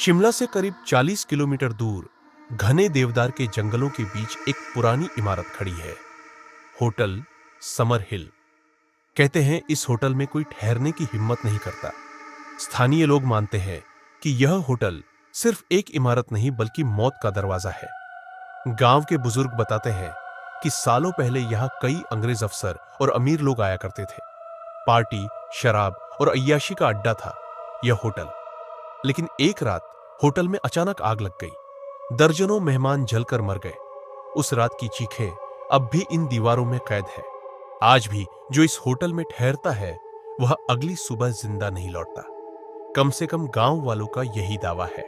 शिमला से करीब 40 किलोमीटर दूर घने देवदार के जंगलों के बीच एक पुरानी इमारत खड़ी है। होटल समर हिल। कहते हैं इस होटल में कोई ठहरने की हिम्मत नहीं करता। स्थानीय लोग मानते हैं कि यह होटल सिर्फ एक इमारत नहीं बल्कि मौत का दरवाजा है। गांव के बुजुर्ग बताते हैं कि सालों पहले यहां कई अंग्रेज अफसर और अमीर लोग आया करते थे। पार्टी, शराब और अय्याशी का अड्डा था यह होटल। लेकिन एक रात होटल में अचानक आग लग गई। दर्जनों मेहमान जलकर मर गए। उस रात की चीखें अब भी इन दीवारों में कैद है। आज भी जो इस होटल में ठहरता है वह अगली सुबह जिंदा नहीं लौटता। कम से कम गांव वालों का यही दावा है।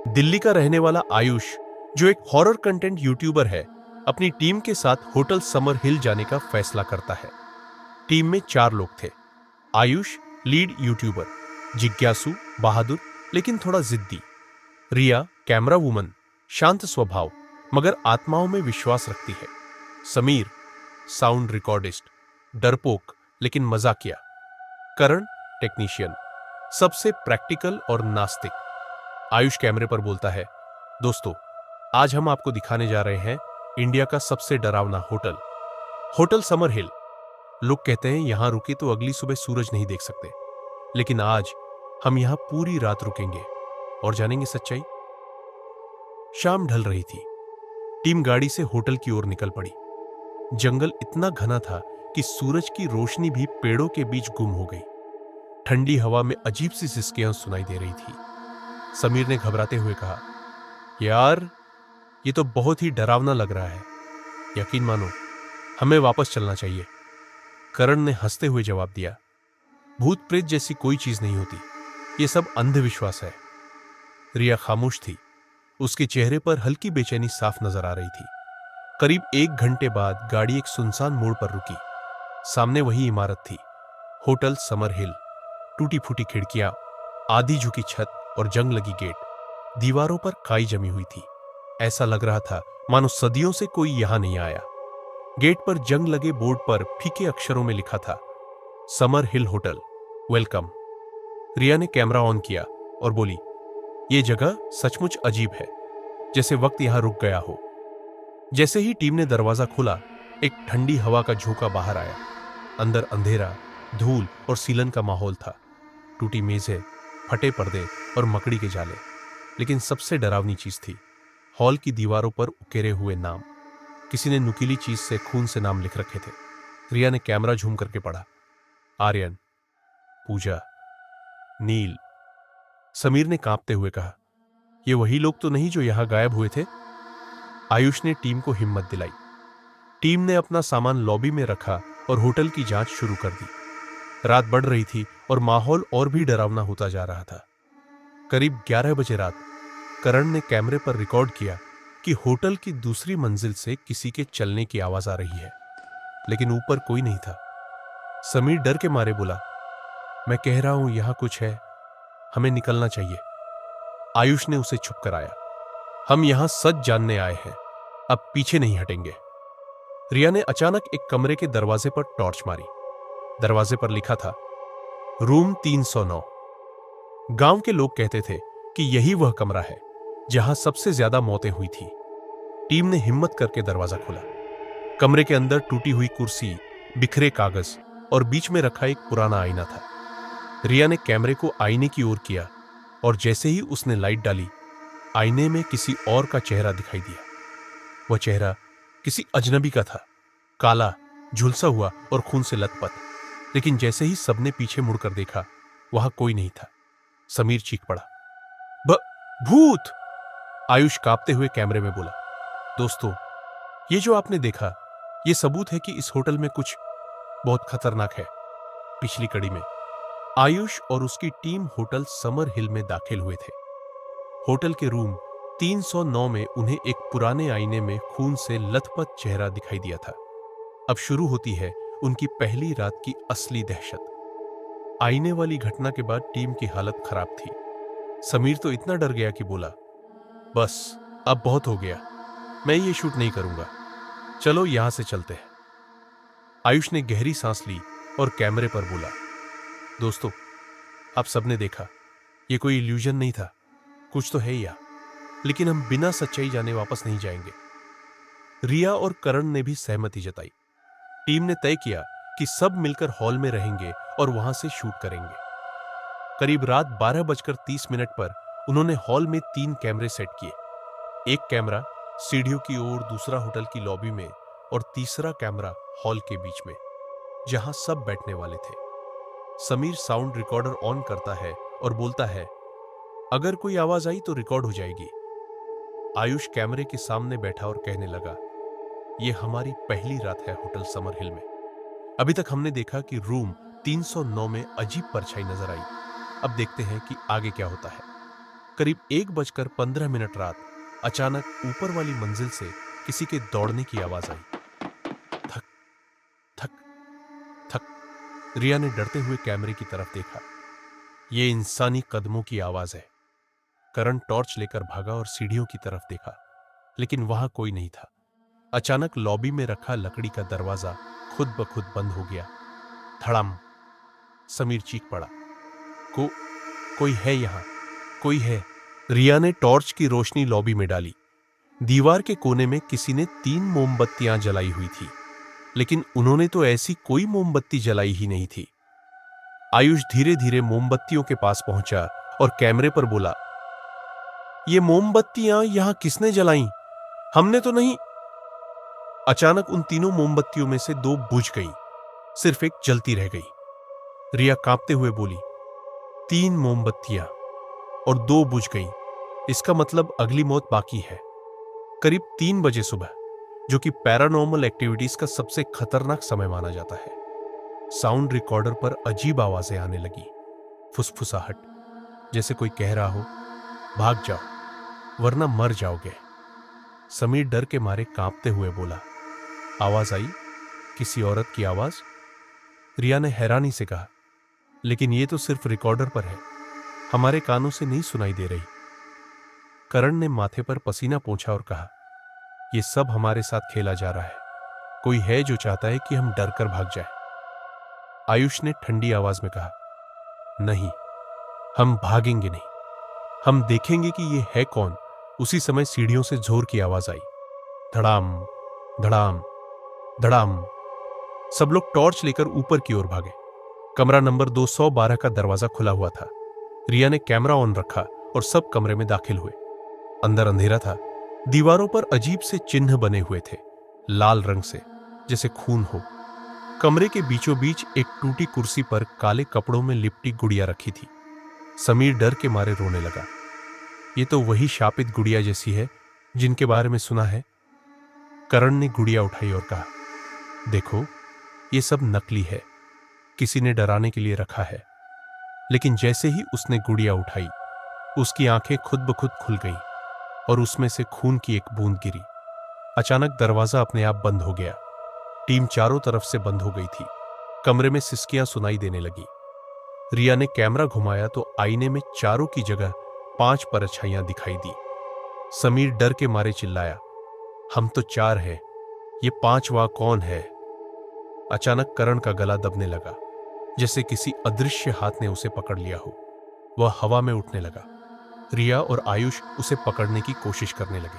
दिल्ली का रहने वाला आयुष, जो एक हॉरर कंटेंट यूट्यूबर है, अपनी टीम के साथ होटल समर हिल जाने का फैसला करता है। टीम में 4 लोग थे। आयुष लीड यूट्यूबर, जिज्ञासु बहादुर लेकिन थोड़ा जिद्दी, रिया कैमरा वुमन, शांत स्वभाव मगर आत्माओं में विश्वास रखती है, समीर साउंड रिकॉर्डिस्ट, डरपोक लेकिन मजाकिया, करण टेक्नीशियन, सबसे प्रैक्टिकल और नास्तिक। आयुष कैमरे पर बोलता है, दोस्तों आज हम आपको दिखाने जा रहे हैं इंडिया का सबसे डरावना होटल, होटल समर हिल। लोग कहते हैं यहां रुके तो अगली सुबह सूरज नहीं देख सकते, लेकिन आज हम यहां पूरी रात रुकेंगे और जानेंगे सच्चाई। शाम ढल रही थी। टीम गाड़ी से होटल की ओर निकल पड़ी। जंगल इतना घना था कि सूरज की रोशनी भी पेड़ों के बीच गुम हो गई। ठंडी हवा में अजीब सी सिसकियां सुनाई दे रही थी। समीर ने घबराते हुए कहा, यार ये तो बहुत ही डरावना लग रहा है। यकीन मानो हमें वापस चलना चाहिए। करण ने हंसते हुए जवाब दिया, भूत प्रेत जैसी कोई चीज नहीं होती, ये सब अंधविश्वास है। रिया खामोश थी। उसके चेहरे पर हल्की बेचैनी साफ नजर आ रही थी। करीब 1 घंटे बाद गाड़ी एक सुनसान मोड़ पर रुकी। सामने वही इमारत थी, होटल समर हिल। टूटी फूटी खिड़कियां, आधी झुकी छत और जंग लगी गेट। दीवारों पर काई जमी हुई थी। ऐसा लग रहा था मानो सदियों से कोई यहां नहीं आया। गेट पर जंग लगे बोर्ड पर फीके अक्षरों में लिखा था, समर हिल होटल वेलकम। रिया ने कैमरा ऑन किया और बोली, यह जगह सचमुच अजीब है, जैसे वक्त यहां रुक गया हो। जैसे ही टीम ने दरवाजा खोला, एक ठंडी हवा का झोंका बाहर आया। अंदर अंधेरा, धूल और सीलन का माहौल था। टूटी मेजें, फटे पर्दे और मकड़ी के जाले। लेकिन सबसे डरावनी चीज थी हॉल की दीवारों पर उकेरे हुए नाम। किसी ने नुकीली चीज से खून से नाम लिख रखे थे। रिया ने कैमरा झूम करके पढ़ा, आर्यन, पूजा, नील। समीर ने कांपते हुए कहा, ये वही लोग तो नहीं जो यहां गायब हुए थे? आयुष ने टीम को हिम्मत दिलाई। टीम ने अपना सामान लॉबी में रखा और होटल की जांच शुरू कर दी। रात बढ़ रही थी और माहौल और भी डरावना होता जा रहा था। करीब 11 बजे रात करण ने कैमरे पर रिकॉर्ड किया कि होटल की दूसरी मंजिल से किसी के चलने की आवाज आ रही है, लेकिन ऊपर कोई नहीं था। समीर डर के मारे बोला, मैं कह रहा हूं यहां कुछ है, हमें निकलना चाहिए। आयुष ने उसे छुप कराया, हम यहां सच जानने आए हैं, अब पीछे नहीं हटेंगे। रिया ने अचानक एक कमरे के दरवाजे पर टॉर्च मारी। दरवाजे पर लिखा था, रूम 309। गांव के लोग कहते थे कि यही वह कमरा है जहां सबसे ज्यादा मौतें हुई थी। टीम ने हिम्मत करके दरवाजा खोला। कमरे के अंदर टूटी हुई कुर्सी, बिखरे कागज और बीच में रखा एक पुराना आईना था। रिया ने कैमरे को आईने की ओर किया और जैसे ही उसने लाइट डाली, आईने में किसी और का चेहरा दिखाई दिया। वह चेहरा किसी अजनबी का था, काला, झुलसा हुआ और खून से लथपथ। लेकिन जैसे ही सबने पीछे मुड़कर देखा, वहां कोई नहीं था। समीर चीख पड़ा, भूत! आयुष कांपते हुए कैमरे में बोला, दोस्तों ये जो आपने देखा, ये सबूत है कि इस होटल में कुछ बहुत खतरनाक है। पिछली कड़ी में आयुष और उसकी टीम होटल समर हिल में दाखिल हुए थे। होटल के रूम 309 में उन्हें एक पुराने आईने में खून से लथपथ चेहरा दिखाई दिया था। अब शुरू होती है उनकी पहली रात की असली दहशत। आईने वाली घटना के बाद टीम की हालत खराब थी। समीर तो इतना डर गया कि बोला, बस अब बहुत हो गया, मैं ये शूट नहीं करूंगा, चलो यहां से चलते हैं। आयुष ने गहरी सांस ली और कैमरे पर बोला, दोस्तों आप सबने देखा, ये कोई इल्यूजन नहीं था, कुछ तो है यहाँ, लेकिन हम बिना सच्चाई जाने वापस नहीं जाएंगे। रिया और करण ने भी सहमति जताई। टीम ने तय किया कि सब मिलकर हॉल में रहेंगे और वहां से शूट करेंगे। करीब रात 12:30 पर उन्होंने हॉल में 3 कैमरे सेट किए। एक कैमरा सीढ़ियों की ओर, दूसरा होटल की लॉबी में और तीसरा कैमरा हॉल के बीच में, जहां सब बैठने वाले थे। समीर साउंड रिकॉर्डर ऑन करता है और बोलता है, अगर कोई आवाज आई तो रिकॉर्ड हो जाएगी। आयुष कैमरे के सामने बैठा और कहने लगा, यह हमारी पहली रात है होटल समर हिल में। अभी तक हमने देखा कि रूम 309 में अजीब परछाई नजर आई। अब देखते हैं कि आगे क्या होता है। करीब 1:15 रात अचानक ऊपर वाली मंजिल से किसी के दौड़ने की आवाज आई। थक थक थक। रिया ने डरते हुए कैमरे की तरफ देखा। यह इंसानी कदमों की आवाज है। करण टॉर्च लेकर भागा और सीढ़ियों की तरफ देखा, लेकिन वहां कोई नहीं था। अचानक लॉबी में रखा लकड़ी का दरवाजा खुद ब खुद बंद हो गया। धड़ाम। समीर चीख पड़ा, कोई है यहां, कोई है। रिया ने टॉर्च की रोशनी लॉबी में डाली। दीवार के कोने में किसी ने 3 मोमबत्तियां जलाई हुई थी, लेकिन उन्होंने तो ऐसी कोई मोमबत्ती जलाई ही नहीं थी। आयुष धीरे धीरे मोमबत्तियों के पास पहुंचा और कैमरे पर बोला, ये मोमबत्तियां यहां किसने जलाई? हमने तो नहीं। अचानक उन तीनों मोमबत्तियों में से 2 बुझ गई, सिर्फ एक जलती रह गई। रिया कांपते हुए बोली, 3 मोमबत्तियां और 2 बुझ गई, इसका मतलब अगली मौत बाकी है। करीब 3 बजे सुबह, जो कि पैरानॉर्मल एक्टिविटीज का सबसे खतरनाक समय माना जाता है। साउंड रिकॉर्डर पर अजीब आवाजें आने लगी। फुसफुसाहट, जैसे कोई कह रहा हो, भाग जाओ वरना मर जाओगे। समीर डर के मारे कांपते हुए बोला, आवाज आई? किसी औरत की आवाज? रिया ने हैरानी से कहा, लेकिन ये तो सिर्फ रिकॉर्डर पर है, हमारे कानों से नहीं सुनाई दे रही। करण ने माथे पर पसीना पोंछा और कहा, यह सब हमारे साथ खेला जा रहा है। कोई है जो चाहता है कि हम डर कर भाग जाएं। आयुष ने ठंडी आवाज में कहा, नहीं, हम भागेंगे नहीं, हम देखेंगे कि यह है कौन। उसी समय सीढ़ियों से जोर की आवाज आई। धड़ाम धड़ाम धड़ाम। सब लोग टॉर्च लेकर ऊपर की ओर भागे। कमरा नंबर 212 का दरवाजा खुला हुआ था। रिया ने कैमरा ऑन रखा और सब कमरे में दाखिल हुए। अंदर अंधेरा था। दीवारों पर अजीब से चिन्ह बने हुए थे, लाल रंग से, जैसे खून हो। कमरे के बीचों बीच एक टूटी कुर्सी पर काले कपड़ों में लिपटी गुड़िया रखी थी। समीर डर के मारे रोने लगा। ये तो वही शापित गुड़िया जैसी है जिनके बारे में सुना है। करण ने गुड़िया उठाई और कहा, देखो, ये सब नकली है, किसी ने डराने के लिए रखा है। लेकिन जैसे ही उसने गुड़िया उठाई, उसकी आंखें खुद ब खुद खुल गईं और उसमें से खून की एक बूंद गिरी। अचानक दरवाजा अपने आप बंद हो गया। टीम चारों तरफ से बंद हो गई थी। कमरे में सिसकियां सुनाई देने लगी। रिया ने कैमरा घुमाया तो आईने में चारों की जगह 5 परछाइयां दिखाई दी। समीर डर के मारे चिल्लाया, हम तो 4 हैं, ये 5वां कौन है? अचानक करण का गला दबने लगा, जैसे किसी अदृश्य हाथ ने उसे पकड़ लिया हो। वह हवा में उठने लगा। रिया और आयुष उसे पकड़ने की कोशिश करने लगे।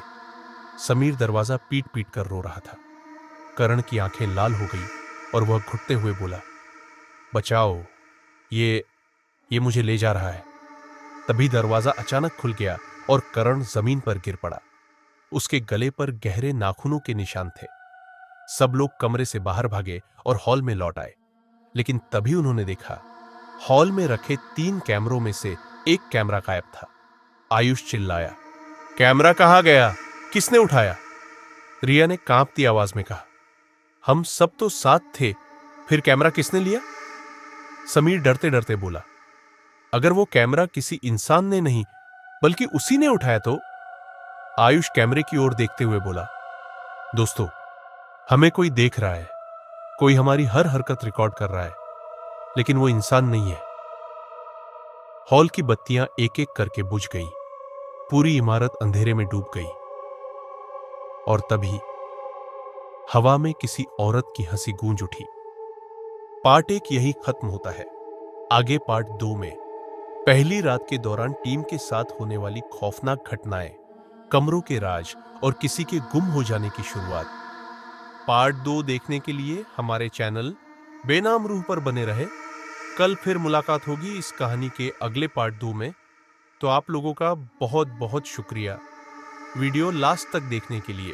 समीर दरवाजा पीट पीट कर रो रहा था। करण की आंखें लाल हो गई और वह घुटते हुए बोला, बचाओ, ये मुझे ले जा रहा है। तभी दरवाजा अचानक खुल गया और करण जमीन पर गिर पड़ा। उसके गले पर गहरे नाखूनों के निशान थे। सब लोग कमरे से बाहर भागे और हॉल में लौट आए, लेकिन तभी उन्होंने देखा, हॉल में रखे 3 कैमरों में से एक कैमरा गायब था। आयुष चिल्लाया, कैमरा कहां गया? किसने उठाया? रिया ने कांपती आवाज में कहा, हम सब तो साथ थे, फिर कैमरा किसने लिया? समीर डरते डरते बोला, अगर वो कैमरा किसी इंसान ने नहीं बल्कि उसी ने उठाया तो? आयुष कैमरे की ओर देखते हुए बोला, दोस्तों, हमें कोई देख रहा है, कोई हमारी हर हरकत रिकॉर्ड कर रहा है, लेकिन वो इंसान नहीं है। हॉल की बत्तियां एक एक करके बुझ गई। पूरी इमारत अंधेरे में डूब गई। और तभी हवा में किसी औरत की हंसी गूंज उठी। पार्ट 1 यहीं खत्म होता है। आगे पार्ट 2 में पहली रात के दौरान टीम के साथ होने वाली खौफनाक घटनाएं, कमरों के राज और किसी के गुम हो जाने की शुरुआत। पार्ट 2 देखने के लिए हमारे चैनल बेनाम रूह पर बने रहे। कल फिर मुलाकात होगी इस कहानी के अगले पार्ट 2 में। तो आप लोगों का बहुत बहुत शुक्रिया वीडियो लास्ट तक देखने के लिए।